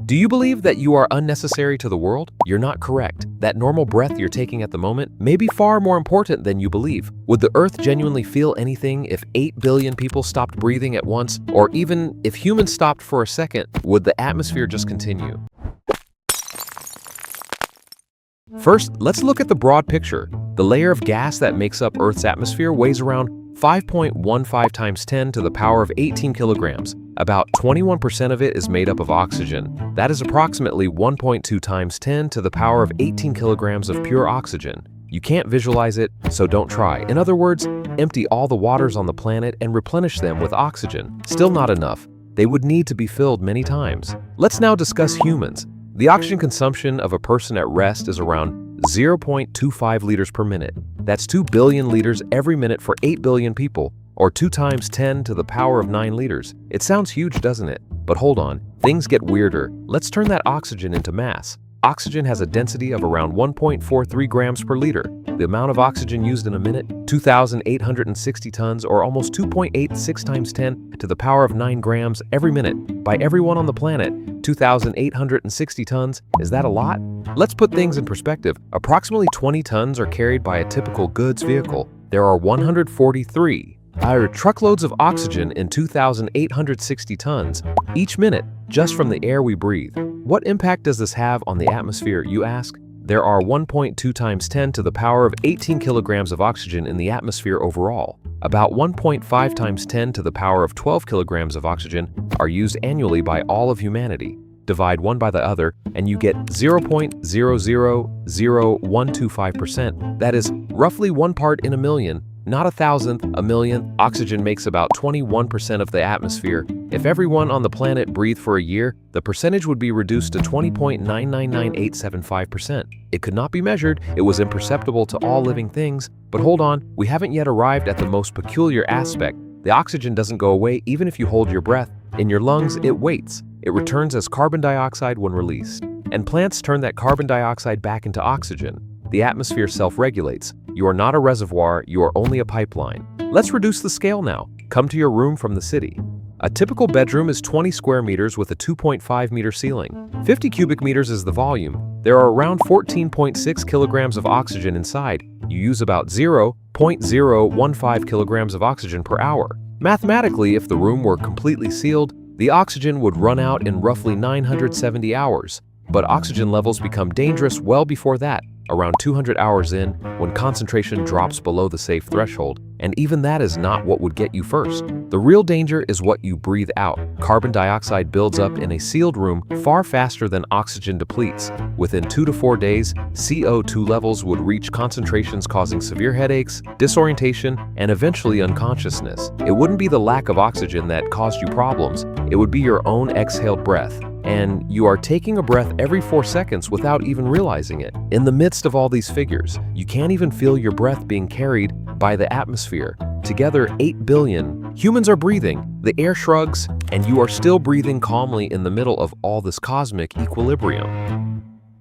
Do you believe that you are unnecessary to the world? You're not correct. That normal breath you're taking at the moment may be far more important than you believe. Would the Earth genuinely feel anything if 8 billion people stopped breathing at once? Or even if humans stopped for a second, would the atmosphere just continue? First, let's look at the broad picture. The layer of gas that makes up Earth's atmosphere weighs around 5.15 times 10 to the power of 18 kilograms. About 21% of it is made up of oxygen. That is approximately 1.2 times 10 to the power of 18 kilograms of pure oxygen. You can't visualize it, so don't try. In other words, empty all the waters on the planet and replenish them with oxygen. Still not enough. They would need to be filled many times. Let's now discuss humans. The oxygen consumption of a person at rest is around 0.25 liters per minute. That's 2 billion liters every minute for 8 billion people, or 2 times 10 to the power of 9 liters. It sounds huge, doesn't it? But hold on, things get weirder. Let's turn that oxygen into mass. Oxygen has a density of around 1.43 grams per liter. The amount of oxygen used in a minute, 2,860 tons, or almost 2.86 times 10 to the power of 9 grams every minute. By everyone on the planet, 2,860 tons, is that a lot? Let's put things in perspective. Approximately 20 tons are carried by a typical goods vehicle. There are 143 truckloads of oxygen in 2,860 tons each minute just from the air we breathe. What impact does this have on the atmosphere, you ask? There are 1.2 times 10 to the power of 18 kilograms of oxygen in the atmosphere overall. About 1.5 times 10 to the power of 12 kilograms of oxygen are used annually by all of humanity. Divide one by the other, and you get 0.000125%. That is roughly 1 part in a million. Not a thousandth, a millionth. Oxygen makes about 21% of the atmosphere. If everyone on the planet breathed for a year, the percentage would be reduced to 20.9999875%. It could not be measured, it was imperceptible to all living things. But hold on, we haven't yet arrived at the most peculiar aspect. The oxygen doesn't go away even if you hold your breath. In your lungs, it waits. It returns as carbon dioxide when released. And plants turn that carbon dioxide back into oxygen. The atmosphere self-regulates. You are not a reservoir, you are only a pipeline. Let's reduce the scale now. Come to your room from the city. A typical bedroom is 20 square meters with a 2.5 meter ceiling. 50 cubic meters is the volume. There are around 14.6 kilograms of oxygen inside. You use about 0.015 kilograms of oxygen per hour. Mathematically, if the room were completely sealed, the oxygen would run out in roughly 970 hours. But oxygen levels become dangerous well before that, around 200 hours in, when concentration drops below the safe threshold, and even that is not what would get you first. The real danger is what you breathe out. Carbon dioxide builds up in a sealed room far faster than oxygen depletes. Within 2 to 4 days, CO2 levels would reach concentrations causing severe headaches, disorientation, and eventually unconsciousness. It wouldn't be the lack of oxygen that caused you problems, it would be your own exhaled breath. And you are taking a breath every 4 seconds without even realizing it. In the midst of all these figures, you can't even feel your breath being carried by the atmosphere. Together, 8 billion humans are breathing. The air shrugs, and you are still breathing calmly in the middle of all this cosmic equilibrium.